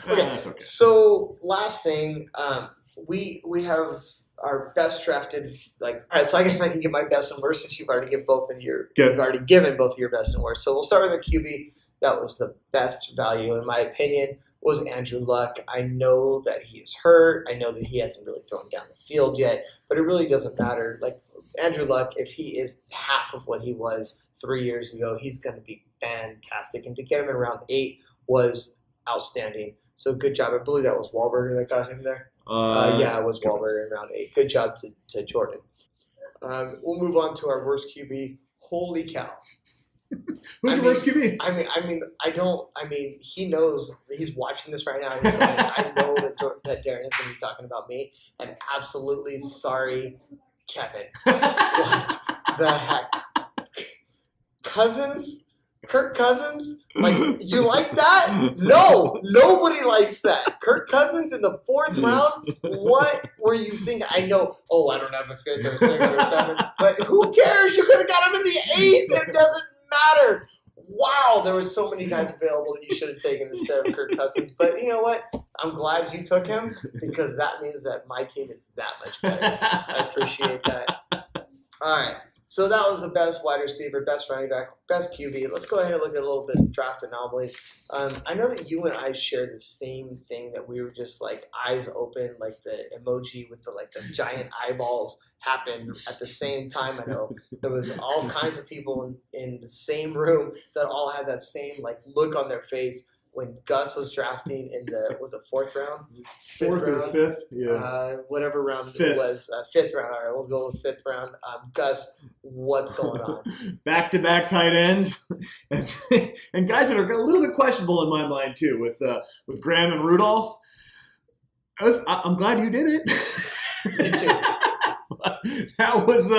Okay, That's okay. so last thing, we have our best drafted. Like, all right, so I guess I can give my best and worst since you've already given Good. you've already given both of your best and worst. So we'll start with the QB. That was the best value in my opinion. Was Andrew Luck. I know that he is hurt. I know that he hasn't really thrown down the field yet, but it really doesn't matter. Like Andrew Luck, if he is half of what he was 3 years ago, he's going to be fantastic. And to get him in round 8 was outstanding. So good job. I believe that was Wahlberger that got him there. Yeah, it was Wahlberger in round 8. Good job to Jordan. We'll move on to our worst QB. Holy cow. Who's your worst QB? He knows he's watching this right now. He's going, I know that Darren is going to be talking about me, and absolutely sorry, Kevin. What the heck? Kirk Cousins? Like, you like that? No, nobody likes that. Kirk Cousins in the 4th round? What were you thinking? I know, I don't have a 5th or 6th or 7th, but who cares? You could have got him in the 8th. It doesn't matter. Wow, there were so many guys available that you should have taken instead of Kirk Cousins. But you know what? I'm glad you took him because that means that my team is that much better. I appreciate that. All right. So that was the best wide receiver, best running back, best QB. Let's go ahead and look at a little bit of draft anomalies. I know that you and I share the same thing, that we were just like eyes open, like the emoji with the giant eyeballs happened at the same time. I know there was all kinds of people in the same room that all had that same like look on their face when Gus was drafting in the 4th round, 4th or 5th, yeah, whatever round Fifth. it was, 5th round. All right, we'll go with 5th round. Gus, what's going on? Back-to-back tight ends, and guys that are a little bit questionable in my mind too, with Graham and Rudolph. I'm glad you did it. Me too. That was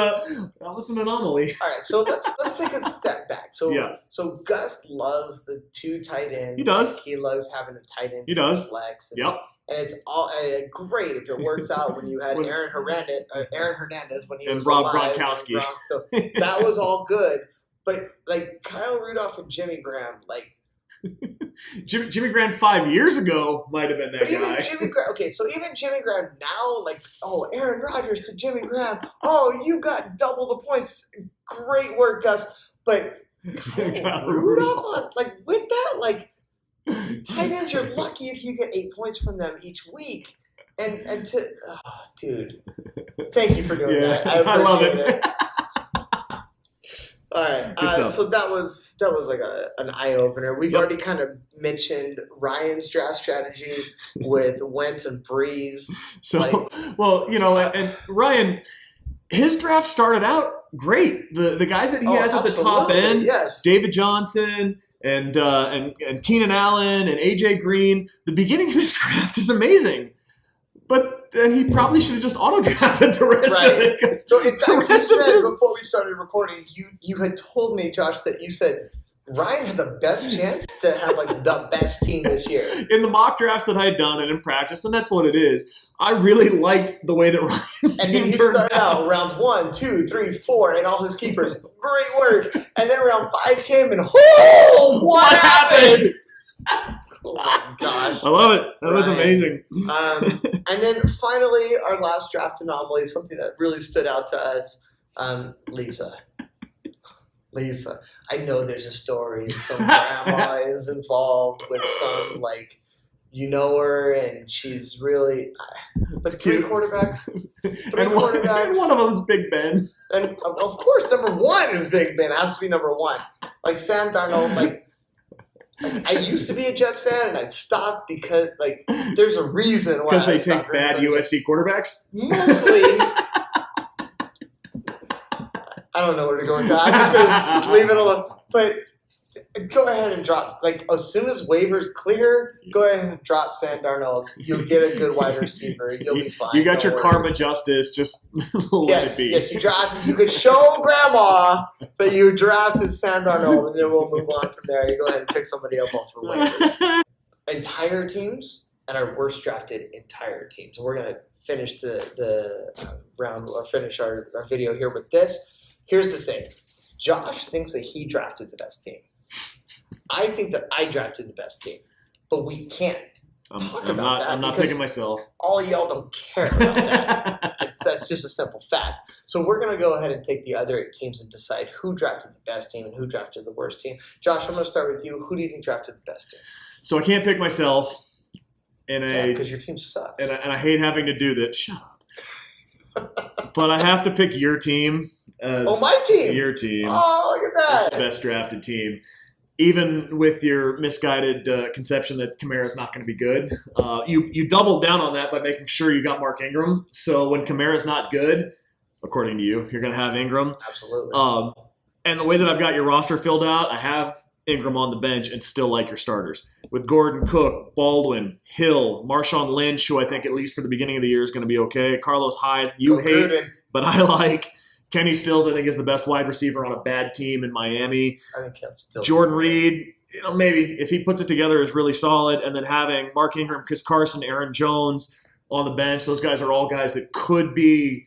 an anomaly. All right, so let's take a step back. So Yeah. So Gus loves the 2 tight ends. He does. He loves having a tight end. He does. Flex. And, Yep. And it's all great if it works out when you had When- Aaron Hernandez when he And was Rob alive, Gronkowski. and so that was all good. But like Kyle Rudolph and Jimmy Graham, like Jimmy Graham 5 years ago might have been that but even guy. Jimmy Graham, okay, so even Jimmy Graham now, like, Aaron Rodgers to Jimmy Graham, you got double the points. Great work, Gus. But Kyle Rudolph, like, with that, like, tight ends, you're lucky if you get 8 points from them each week. Dude, thank you for doing that. I love appreciate it. All right, Good stuff. so that was like an eye opener. We've already kind of mentioned Ryan's draft strategy with Wentz and Breeze. So, and Ryan, his draft started out great. The guys that he has at the top absolutely, end, yes. David Johnson and Keenan Allen and AJ Green. The beginning of his draft is amazing, but then he probably should have just auto drafted the rest of it. 'Cause So in the fact, you rest of said his- before we started recording, you had told me, Josh, that you said Ryan had the best chance to have like the best team this year. in the mock drafts that I had done and in practice, and that's what it is. I really liked the way that Ryan's And team then he turned started out rounds 1, 2, 3, 4, and all his keepers. Great work. And then round 5 came and what happened? Oh my gosh. I love it. That was Ryan. amazing. And then finally, our last draft anomaly, something that really stood out to us, Lisa. I know there's a story. Some grandma is involved with some, like, you know her, and she's really. But 3 Cute. quarterbacks. And one of them's Big Ben. And of course, number 1 is Big Ben. It has to be number 1. Like Sam Darnold, like I used to be a Jets fan, and I stopped because, like, there's a reason why. Because they I stopped take bad rooting for the USC quarterbacks. Mostly. I don't know where to go with that. I'm just going to just leave it alone. But go ahead and drop. Like, as soon as waivers clear, go ahead and drop Sam Darnold. You'll get a good wide receiver. You'll be fine. You got Don't your worry. karma justice. Just let Yes, it be. yes, you drafted. You could show Grandma that you drafted Sam Darnold, and then we'll move on from there. You go ahead and pick somebody else off for waivers. Entire teams and our worst drafted entire teams. We're going to finish the round or finish our video here with this. Here's the thing. Josh thinks that he drafted the best team. I think that I drafted the best team, but we can't. talk about that. I'm not because picking myself. all y'all don't care about that. That's just a simple fact. So we're going to go ahead and take the other 8 teams and decide who drafted the best team and who drafted the worst team. Josh, I'm going to start with you. Who do you think drafted the best team? So I can't pick myself. Yeah, because your team sucks. And I hate having to do this. Shut up. But I have to pick your team. My team. Your team. Oh, look at that. The best drafted team. Even with your misguided conception that Kamara's not going to be good, you doubled down on that by making sure you got Mark Ingram. So when Kamara's not good, according to you, you're going to have Ingram. Absolutely. And the way that I've got your roster filled out, I have Ingram on the bench and still like your starters. With Gordon, Cook, Baldwin, Hill, Marshawn Lynch, who I think at least for the beginning of the year is going to be okay. Carlos Hyde, you hate, Gruden. But I like. Kenny Stills, I think, is the best wide receiver on a bad team in Miami. I think Stills. Jordan Reed, maybe if he puts it together, is really solid. And then having Mark Ingram, Chris Carson, Aaron Jones on the bench, those guys are all guys that could be,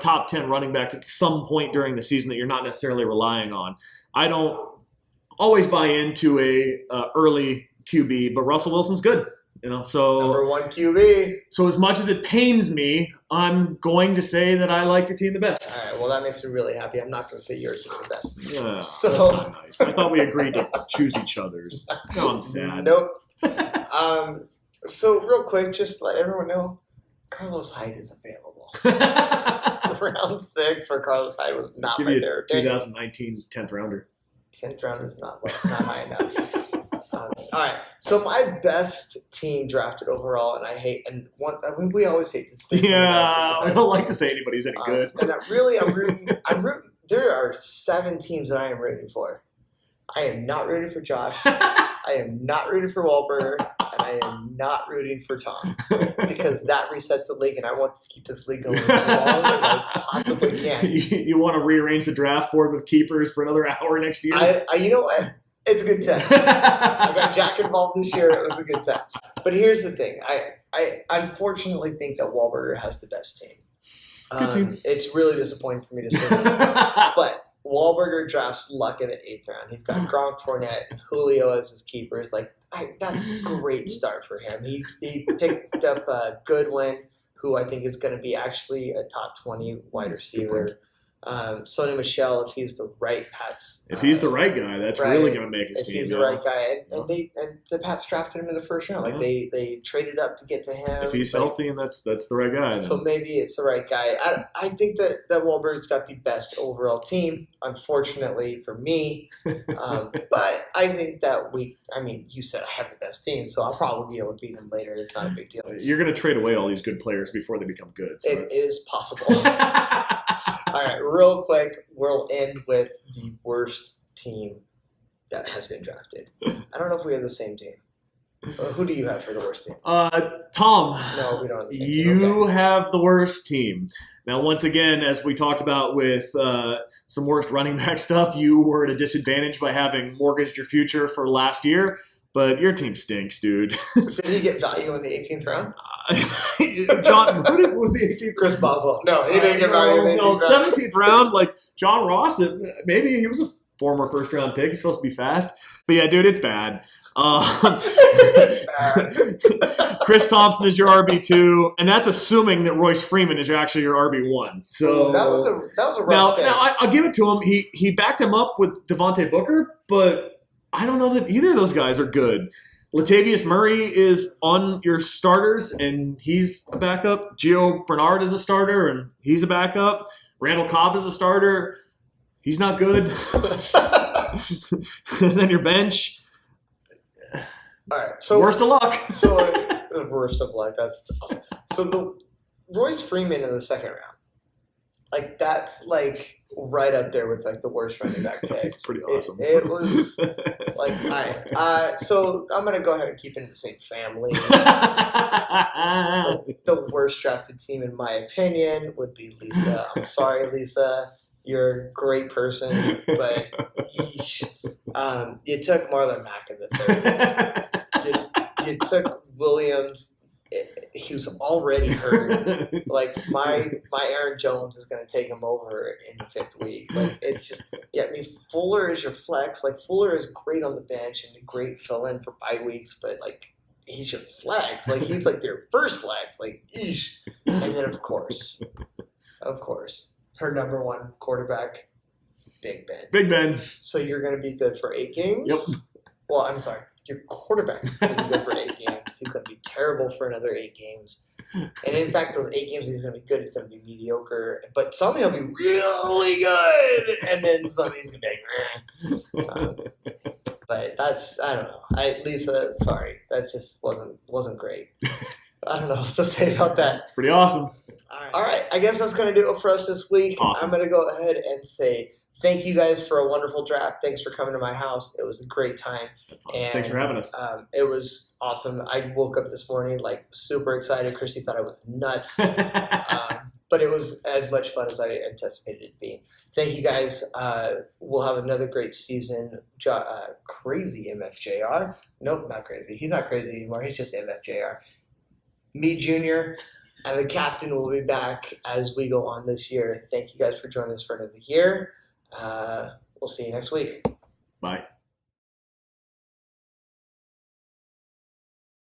top 10 running backs at some point during the season that you're not necessarily relying on. I don't always buy into a early QB, but Russell Wilson's good. So number 1 QB. So as much as it pains me, I'm going to say that I like your team the best. All right. Well, that makes me really happy. I'm not going to say yours is the best. Yeah, so that's not nice. I thought we agreed to choose each other's. No, I'm sad. Nope. So real quick, just let everyone know, Carlos Hyde is available. Round 6 for Carlos Hyde was not my favorite pick. 2019 10th rounder. 10th round is not high enough. All right, so my best team drafted overall, and we always hate this. Yeah, I don't like to say anybody's any good. And I'm rooting. There are 7 teams that I am rooting for. I am not rooting for Josh. I am not rooting for Wahlberger, and I am not rooting for Tom because that resets the league, and I want to keep this league going as long as I possibly can. You want to rearrange the draft board with keepers for another hour next year? You know what? It's a good time. I got Jack involved this year. It was a good time. But here's the thing. I unfortunately think that Wahlberger has the best team. Good team. It's really disappointing for me to say this. But Wahlberger drafts Luck in the 8th round. He's got Gronk, Fournette, and Julio as his keepers. That's a great start for him. He picked up Goodwin, who I think is going to be actually a top 20 wide receiver. Sonny Michel, if he's the right Pats. If he's the right guy, that's really going to make his team. If he's the right guy. And the Pats drafted him in the first round. They traded up to get to him. If he's healthy, and that's the right guy. So maybe it's the right guy. I think that Wahlberg's got the best overall team, unfortunately for me. But I think that you said I have the best team, so I'll probably be able to beat him later. It's not a big deal. You're going to trade away all these good players before they become good. So it is possible. All right, real quick, we'll end with the worst team that has been drafted. I don't know if we have the same team. Who do you have for the worst team? Tom. No, we don't have the same team. You have the worst team. Now, once again, as we talked about with some worst running back stuff, you were at a disadvantage by having mortgaged your future for last year. But your team stinks, dude. Did he get value in the 18th round? John, who was the 18th? Chris Boswell. No, he didn't get value in the 18th round. 17th round, like John Ross, maybe he was a former first-round pick. He's supposed to be fast. But yeah, dude, it's bad. It's bad. Chris Thompson is your RB2, and that's assuming that Royce Freeman is actually your RB1. So that was a rough pick. Now I'll give it to him. He backed him up with Devontae Booker, but I don't know that either of those guys are good. Latavius Murray is on your starters, and he's a backup. Gio Bernard is a starter, and he's a backup. Randall Cobb is a starter. He's not good. And then your bench. All right. So worst of luck. Worst of luck. That's awesome. So the Royce Freeman in the 2nd round, that's right up there with the worst running back pick. It's pretty awesome. It was all right. So I'm gonna go ahead and keep it in the same family. The worst drafted team, in my opinion, would be Lisa. I'm sorry, Lisa. You're a great person, but yeesh. You took Marlon Mack in the 3rd. You took Williams. He was already hurt. My Aaron Jones is going to take him over in the 5th week. It's just Fuller is your flex. Fuller is great on the bench and a great fill in for bye weeks, but he should flex. Like, he's like their first flex. Like, eesh. And then, of course, her number one quarterback, Big Ben. Big Ben. So you're going to be good for 8 games? Yep. Well, I'm sorry. Your quarterback is going to be good for 8 games. He's going to be terrible for another 8 games. And in fact, those 8 games he's going to be good. He's going to be mediocre. But some he'll be really good. And then some he's going to be like, but that's, I don't know. Lisa, sorry. That just wasn't great. I don't know what to say about that. It's pretty awesome. All right. I guess that's going to do it for us this week. Awesome. I'm going to go ahead and say thank you guys for a wonderful draft. Thanks for coming to my house. It was a great time. And Thanks for having us. it was awesome. I woke up this morning like super excited. Christy thought I was nuts. But it was as much fun as I anticipated it being. Thank you guys. We'll have another great season. Crazy MFJR. Nope, not crazy. He's not crazy anymore. He's just MFJR. Me, Junior, and the captain will be back as we go on this year. Thank you guys for joining us for another year. We'll see you next week. Bye.